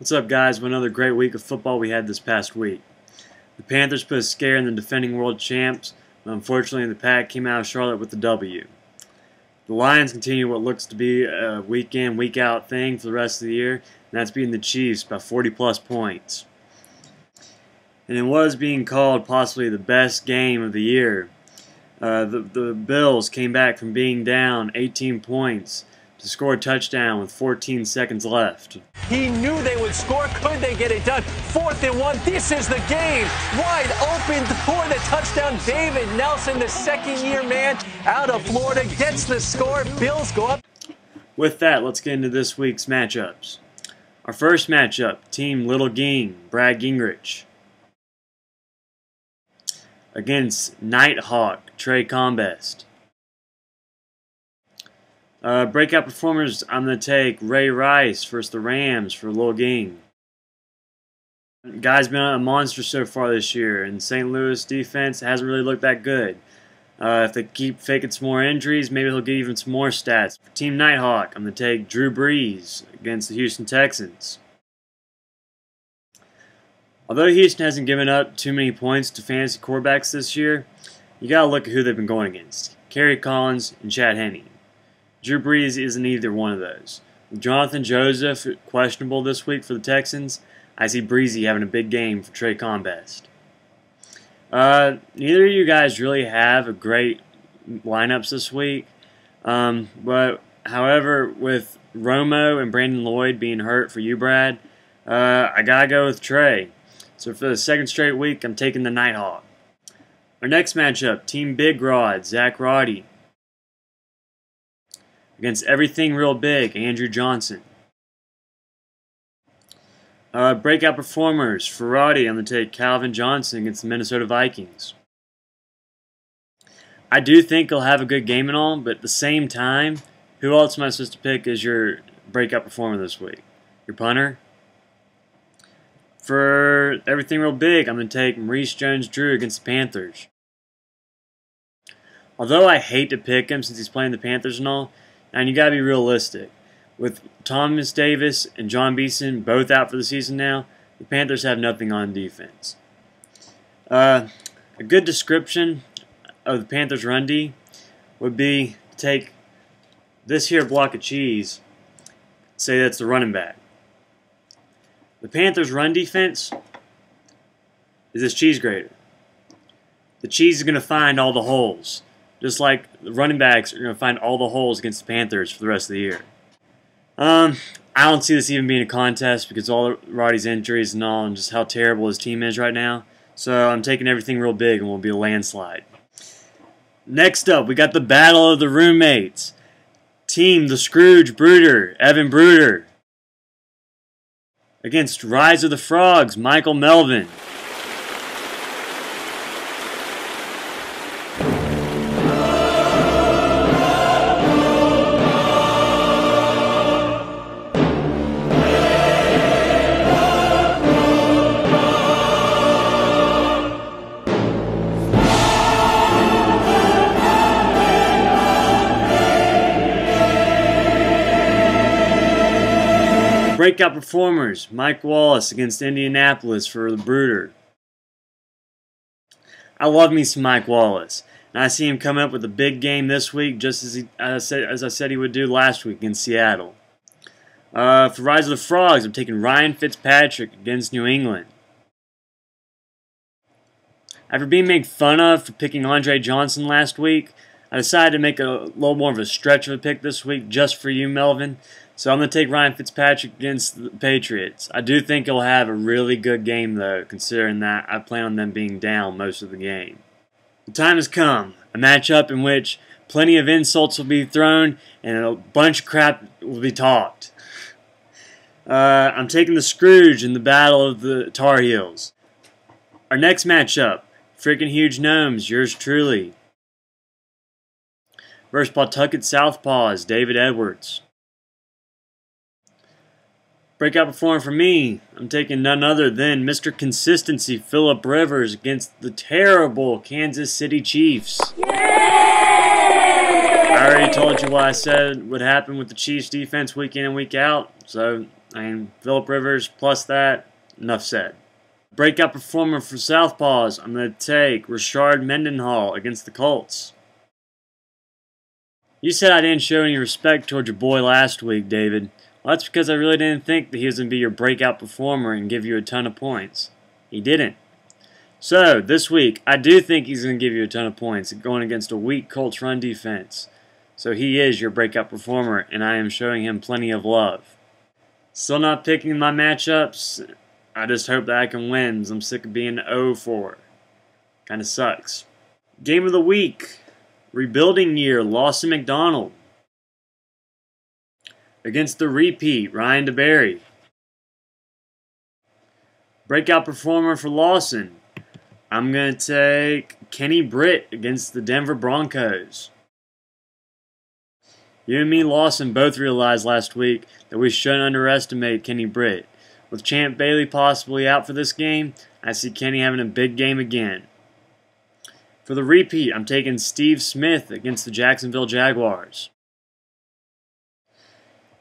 What's up, guys? Another great week of football we had this past week. The Panthers put a scare in the defending world champs, but unfortunately the Pack came out of Charlotte with the W. The Lions continue what looks to be a week in, week out thing for the rest of the year, and that's beating the Chiefs by 40-plus points. And it was being called possibly the best game of the year. The Bills came back from being down 18 points to score a touchdown with 14 seconds left. He knew they would score. Could they get it done? 4th and 1. This is the game. Wide open for the touchdown. David Nelson, the second-year man out of Florida, gets the score. Bills go up. With that, let's get into this week's matchups. Our first matchup, Team Little Ging, Brad Gingrich, against Nighthawk, Trey Combest. Breakout performers, I'm going to take Ray Rice versus the Rams for Lil Ging. Guy's been a monster so far this year, and St. Louis defense hasn't really looked that good. If they keep faking some more injuries, maybe he'll get even some more stats. For Team Nighthawk, I'm going to take Drew Brees against the Houston Texans. Although Houston hasn't given up too many points to fantasy quarterbacks this year, you got to look at who they've been going against. Kerry Collins and Chad Henne. Drew Brees isn't either one of those. With Jonathan Joseph questionable this week for the Texans, I see Breezy having a big game for Trey Combest. Neither of you guys really have a great lineups this week. But however, with Romo and Brandon Lloyd being hurt for you, Brad, I gotta go with Trey. So for the second straight week, I'm taking the Nighthawk. Our next matchup, Team Big Rod, Zach Roddy, against Everything Real Big, Andrew Johnson. Breakout performers, for Roddy, I'm going to take Calvin Johnson against the Minnesota Vikings. I do think he'll have a good game and all, but at the same time, who else am I supposed to pick as your breakout performer this week? Your punter? For Everything Real Big, I'm going to take Maurice Jones-Drew against the Panthers. Although I hate to pick him since he's playing the Panthers and all, and you got to be realistic. With Thomas Davis and John Beeson both out for the season now, the Panthers have nothing on defense. A good description of the Panthers' run D would be to take this here block of cheese, say that's the running back. The Panthers' run defense is this cheese grater. The cheese is going to find all the holes. Just like the running backs are going to find all the holes against the Panthers for the rest of the year. I don't see this even being a contest because all Roddy's injuries and all, and just how terrible his team is right now. So I'm taking Everything Real Big, and will be a landslide. Next up, we got the battle of the roommates. Team the Scrooge Bruder, Evan Bruder, against Rise of the Frogs, Michael Melvin. Breakout performers, Mike Wallace against Indianapolis for the Bruder. I love me some Mike Wallace, and I see him come up with a big game this week, just as I said he would do last week in Seattle. For Rise of the Frogs, I'm taking Ryan Fitzpatrick against New England. After being made fun of for picking Andre Johnson last week, I decided to make a little more of a stretch of a pick this week just for you, Melvin. So I'm going to take Ryan Fitzpatrick against the Patriots. I do think he'll have a really good game, though, considering that I plan on them being down most of the game. The time has come. A matchup in which plenty of insults will be thrown and a bunch of crap will be talked. I'm taking the Scrooge in the Battle of the Tar Heels. Our next matchup, Freaking Huge Gnomes, yours truly, versus Pawtucket Southpaws, David Edwards. Breakout performer for me, I'm taking none other than Mr. Consistency, Phillip Rivers, against the terrible Kansas City Chiefs. Yay! I already told you what I said would happen with the Chiefs defense week in and week out, so I mean, Phillip Rivers plus that, enough said. Breakout performer for Southpaws, I'm going to take Rashard Mendenhall against the Colts. You said I didn't show any respect towards your boy last week, David. Well, that's because I really didn't think that he was going to be your breakout performer and give you a ton of points. He didn't. So, this week, I do think he's going to give you a ton of points going against a weak Colts run defense. So he is your breakout performer, and I am showing him plenty of love. Still not picking my matchups. I just hope that I can win, because I'm sick of being 0-4. Kinda sucks. Game of the week. Rebuilding year, Lawson McDonald. Against the repeat, Ryan DeBerry. Breakout performer for Lawson. I'm going to take Kenny Britt against the Denver Broncos. You and me, Lawson, both realized last week that we shouldn't underestimate Kenny Britt. With Champ Bailey possibly out for this game, I see Kenny having a big game again. For the repeat, I'm taking Steve Smith against the Jacksonville Jaguars.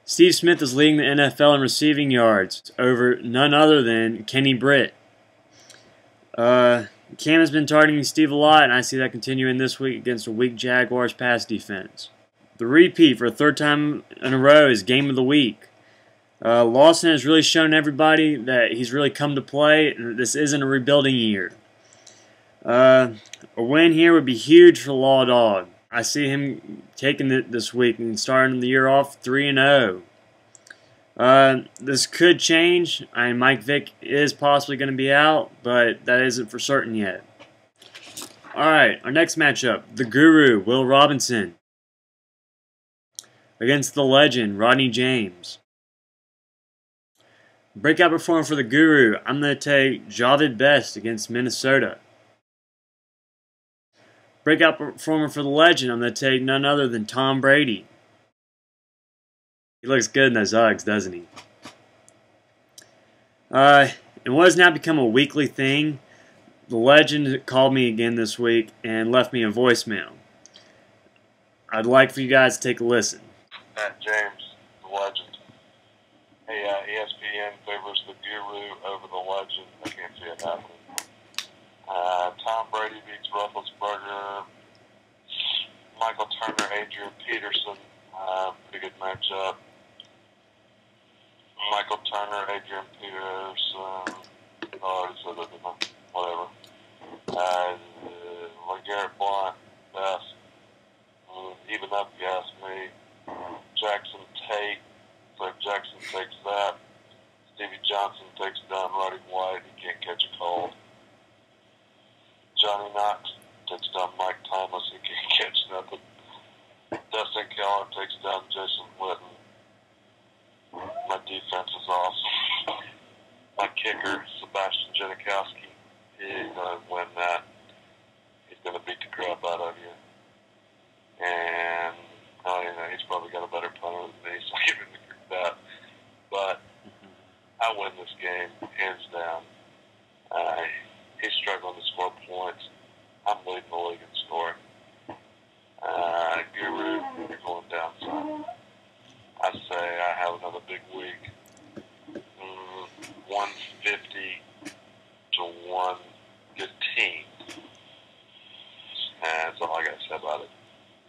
Steve Smith is leading the NFL in receiving yards over none other than Kenny Britt. Cam has been targeting Steve a lot, and I see that continuing this week against a weak Jaguars pass defense. The repeat for a third time in a row is Game of the Week. Lawson has really shown everybody that he's really come to play, and this isn't a rebuilding year. A win here would be huge for Law Dog. I see him taking it this week and starting the year off 3-0. This could change. Mike Vick is possibly going to be out, but that isn't for certain yet. Alright, our next matchup, the Guru, Will Robinson, against the Legend, Rodney James. Breakout performer for the Guru, I'm going to take Javid Best against Minnesota. Breakout performer for the Legend, I'm going to take none other than Tom Brady. He looks good in those Uggs, doesn't he? And what has now become a weekly thing, the Legend called me again this week and left me a voicemail. I'd like for you guys to take a listen. Matt James, the Legend. Hey, ESPN favors the Guru over the Legend. I can't see it happening. Tom Brady beats Roethlisberger. Michael Turner, Adrian Peterson. Pretty good matchup. Michael Turner, Adrian Peterson. Whatever. LeGarrette Blount, Best. Even up, if you ask me. Jackson Tate. So Jackson takes that. Stevie Johnson takes down Roddy White. He can't catch a cold. Johnny Knox takes down Mike Thomas. He can't catch nothing. Dustin Keller takes down Jason Witten. My defense is awesome. My kicker, Sebastian Janikowski, he's going to win that. He's going to beat the crap out of you. And, he's probably got a better punter than me, so I give him that. But I win this game, hands down. He's struggling to score points. I'm leading the league in scoring. Guru, you're going down some. I say I have another big week. 150 to 115. That's all I got to say about it.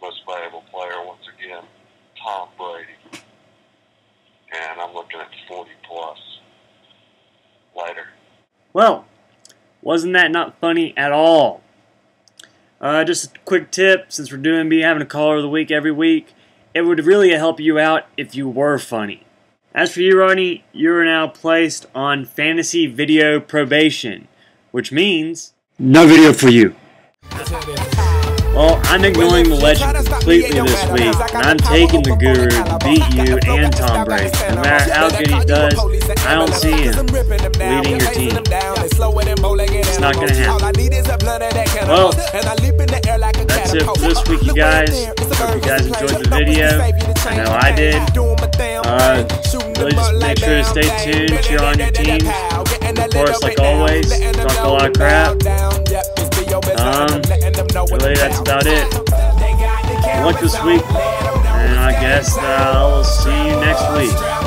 Most valuable player, once again, Tom Brady. And I'm looking at 40 plus. Later. Well, wasn't that not funny at all? Just a quick tip, since we're having a caller of the week every week, it would really help you out if you were funny. As for you, Rodney, you are now placed on fantasy video probation, which means no video for you. Well, I'm ignoring the Legend completely this week, and I'm taking the Guru to beat you and Tom Brady. No matter how good he does, I don't see him leading your team. It's not going to happen. Well, that's it for this week, you guys. Hope you guys enjoyed the video. I know I did. Really just make sure to stay tuned, cheer on your teams. Of course, like always, talk a lot of crap. Really, that's about it. Good luck this week, and I guess I'll see you next week.